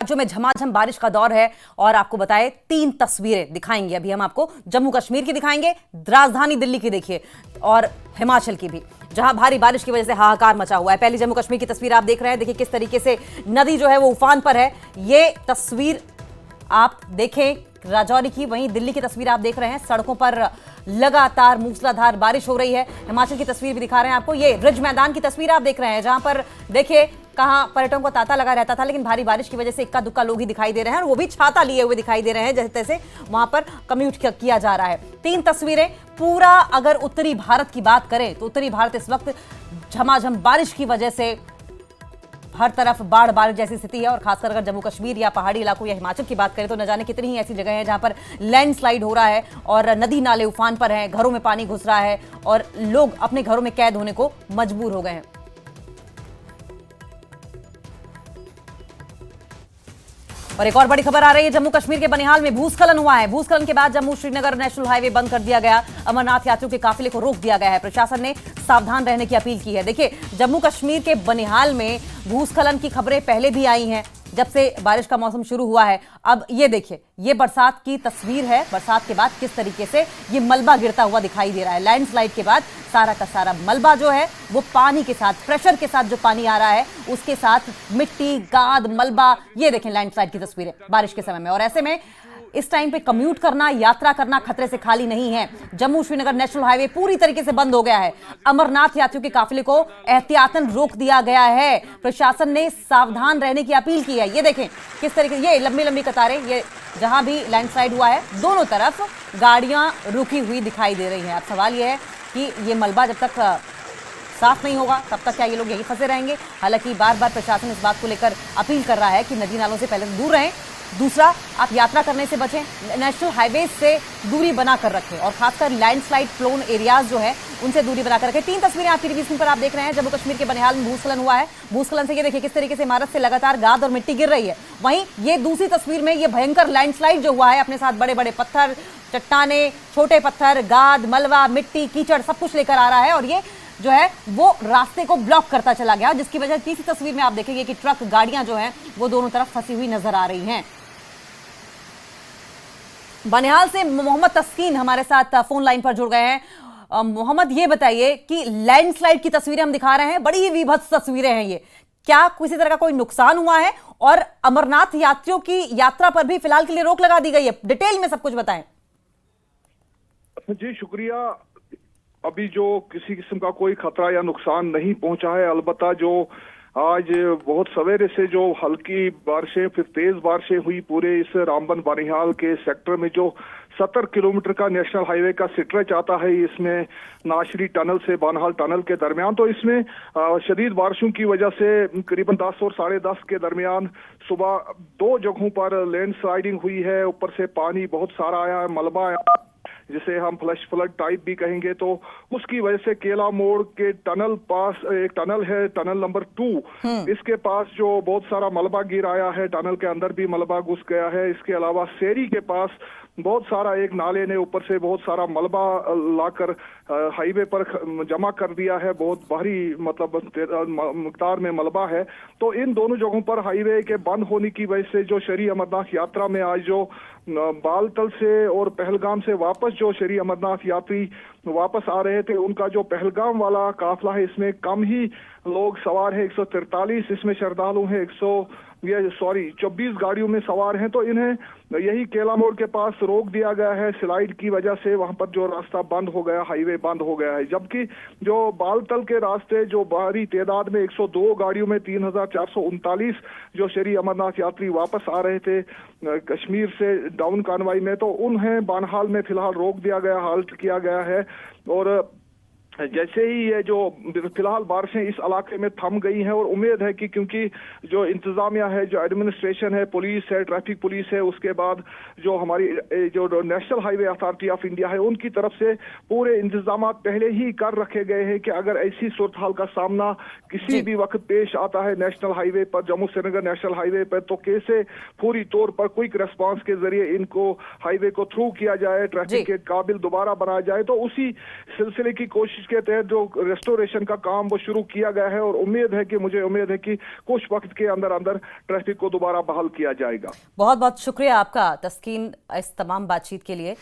राज्यों में झमाझम बारिश का दौर है और आपको बताएं 3 तस्वीरें दिखाएंगे अभी हम आपको। जम्मू कश्मीर की दिखाएंगे, राजधानी दिल्ली की देखिए और हिमाचल की भी, जहां भारी बारिश की वजह से हाहाकार मचा हुआ है। पहली जम्मू कश्मीर की तस्वीर आप देख रहे हैं, देखिए किस तरीके से नदी जो है वो उफान पर है। ये तस्वीर आप देखें राजौरी की, वहीं दिल्ली की तस्वीर आप देख रहे हैं, सड़कों पर लगातार मूसलाधार बारिश हो रही है। हिमाचल की तस्वीर भी दिखा रहे हैं आपको, ये रिज मैदान की तस्वीर आप देख रहे हैं, जहां पर देखिए कहां पर्यटकों को तांता लगा रहता था, लेकिन भारी बारिश की वजह से इक्का दुक्का लोग ही दिखाई दे रहे हैं और वो भी छाता लिए हुए दिखाई दे रहे हैं, जैसे तैसे वहां पर कम्यूट किया जा रहा है। 3 तस्वीरें। पूरा अगर उत्तरी भारत की बात करें तो उत्तरी भारत इस वक्त झमाझम बारिश की वजह से हर तरफ बाढ़ बाढ़ जैसी स्थिति है, और खासकर अगर जम्मू कश्मीर या पहाड़ी इलाकों या हिमाचल की बात करें तो न जाने कितनी ही ऐसी जगह हैं जहां पर लैंडस्लाइड हो रहा है और नदी नाले उफान पर हैं, घरों में पानी घुस रहा है और लोग अपने घरों में कैद होने को मजबूर हो गए हैं। और एक और बड़ी खबर आ रही है, जम्मू कश्मीर के बनिहाल में भूस्खलन हुआ है। भूस्खलन के बाद जम्मू श्रीनगर नेशनल हाईवे बंद कर दिया गया। अमरनाथ यात्रियों के काफिले को रोक दिया गया है। प्रशासन ने सावधान रहने की अपील की है। देखिए जम्मू कश्मीर के बनिहाल में भूस्खलन की खबरें पहले भी आई हैं जब से बारिश का मौसम शुरू हुआ है। अब ये देखिए, ये बरसात की तस्वीर है, बरसात के बाद किस तरीके से ये मलबा गिरता हुआ दिखाई दे रहा है। लैंडस्लाइड के बाद सारा का सारा मलबा जो है वो पानी के साथ, प्रेशर के साथ जो पानी आ रहा है उसके साथ मिट्टी, गाद, मलबा, ये देखें लैंडस्लाइड की तस्वीरें बारिश के समय में। और ऐसे में इस टाइम पे कम्यूट करना, यात्रा करना खतरे से खाली नहीं है। जम्मू श्रीनगर नेशनल हाईवे पूरी तरीके से बंद हो गया है। अमरनाथ यात्रियों के काफिले को एहतियातन रोक दिया गया है। प्रशासन ने सावधान रहने की अपील की है। ये देखें किस तरीके, ये लंबी लंबी कतारें, ये जहां भी लैंडस्लाइड हुआ है दोनों तरफ गाड़ियां रुकी हुई दिखाई दे रही हैं। अब सवाल यह है कि ये मलबा जब तक साफ नहीं होगा तब तक क्या ये लोग यही फंसे रहेंगे। हालांकि बार बार प्रशासन इस बात को लेकर अपील कर रहा है कि नदी नालों से पहले दूर रहें, दूसरा आप यात्रा करने से बचें, नेशनल हाईवे से दूरी बनाकर रखें और खासकर लैंडस्लाइड प्रोन एरियाज जो है उनसे दूरी बनाकर रखें। 3 तस्वीरें आपकी टीवी स्क्रीन पर आप देख रहे हैं। जम्मू कश्मीर के बनिहाल में भूस्खलन हुआ है। भूस्खलन से ये देखिए किस तरीके से इमारत से लगातार गाद और मिट्टी गिर रही है। वहीं ये दूसरी तस्वीर में ये भयंकर लैंडस्लाइड जो हुआ है, अपने साथ बड़े बड़े पत्थर, चट्टाने, छोटे पत्थर, गाद, मलबा, मिट्टी, कीचड़ सब कुछ लेकर आ रहा है और ये जो है वो रास्ते को ब्लॉक करता चला गया, जिसकी वजह तीसरी तस्वीर में आप देखेंगे कि ट्रक, गाड़ियां जो हैं वो दोनों तरफ फंसी हुई नजर आ रही हैं। बनिहाल से मोहम्मद तस्कीन हमारे साथ फोन लाइन पर जुड़ गए हैं। मोहम्मद, ये बताइए कि लैंडस्लाइड की तस्वीरें हम दिखा रहे हैं, बड़ी ही विभत्स तस्वीरें हैं ये, क्या किसी तरह का कोई नुकसान हुआ है? और अमरनाथ यात्रियों की यात्रा पर भी फिलहाल के लिए रोक लगा दी गई है, डिटेल में सब कुछ बताएं। जी शुक्रिया। अभी जो किसी किस्म का कोई खतरा या नुकसान नहीं पहुंचा है, अलबत्ता जो आज बहुत सवेरे से जो हल्की बारिशें फिर तेज बारिशें हुई पूरे इस रामबन बनिहाल के सेक्टर में, जो 70 किलोमीटर का नेशनल हाईवे का स्ट्रेच आता है, इसमें नाशरी टनल से बनिहाल टनल के दरमियान, तो इसमें शदीद बारिशों की वजह से करीबन 10 और 10:30 के दरमियान सुबह 2 जगहों पर लैंडस्लाइडिंग हुई है। ऊपर से पानी बहुत सारा आया है, मलबा आया, जिसे हम फ्लश फ्लड टाइप भी कहेंगे। तो उसकी वजह से केला मोड़ के टनल पास एक टनल है, टनल नंबर 2, इसके पास जो बहुत सारा मलबा गिर आया है, टनल के अंदर भी मलबा घुस गया है। इसके अलावा सेरी के पास बहुत सारा एक नाले ने ऊपर से बहुत सारा मलबा लाकर हाईवे पर जमा कर दिया है, बहुत भारी मतलब मकदार में मलबा है। तो इन दोनों जगहों पर हाईवे के बंद होने की वजह से जो श्री अमरनाथ यात्रा में आज जो बालतल से और पहलगाम से वापस जो श्री अमरनाथ यात्री वापस आ रहे थे, उनका जो पहलगाम वाला काफिला है इसमें कम ही लोग सवार है, 143 इसमें श्रद्धालु हैं, 24 गाड़ियों में सवार हैं। तो इन्हें यही केला मोड़ के पास रोक दिया गया है स्लाइड की वजह से, वहां पर जो रास्ता बंद हो गया, हाईवे बंद हो गया है। जबकि जो बालतल के रास्ते जो भारी तादाद में 102 गाड़ियों में 3439 जो श्री अमरनाथ यात्री वापस आ रहे थे कश्मीर से डाउन कानवाई में, तो उन्हें बनिहाल में फिलहाल रोक दिया गया, हाल्ट किया गया है। और जैसे ही ये जो फिलहाल बारिशें इस इलाके में थम गई हैं और उम्मीद है कि क्योंकि जो इंतजामिया है, जो एडमिनिस्ट्रेशन है, पुलिस है, ट्रैफिक पुलिस है, उसके बाद जो हमारी जो national highway authority of India है, उनकी तरफ से पूरे इंतजाम पहले ही कर रखे गए हैं कि अगर ऐसी सूरत हाल का सामना किसी भी वक्त पेश आता है नेशनल हाईवे पर, जम्मू श्रीनगर नेशनल हाईवे पर, तो कैसे पूरी तौर पर क्विक रेस्पॉन्स के जरिए इनको हाईवे को थ्रू किया जाए, ट्रैफिक के काबिल दोबारा बनाया जाए। तो उसी सिलसिले की कोशिश जिसके तहत जो रेस्टोरेशन का काम वो शुरू किया गया है, और मुझे उम्मीद है कि कुछ वक्त के अंदर अंदर ट्रैफिक को दोबारा बहाल किया जाएगा। बहुत बहुत शुक्रिया आपका तस्कीन इस तमाम बातचीत के लिए।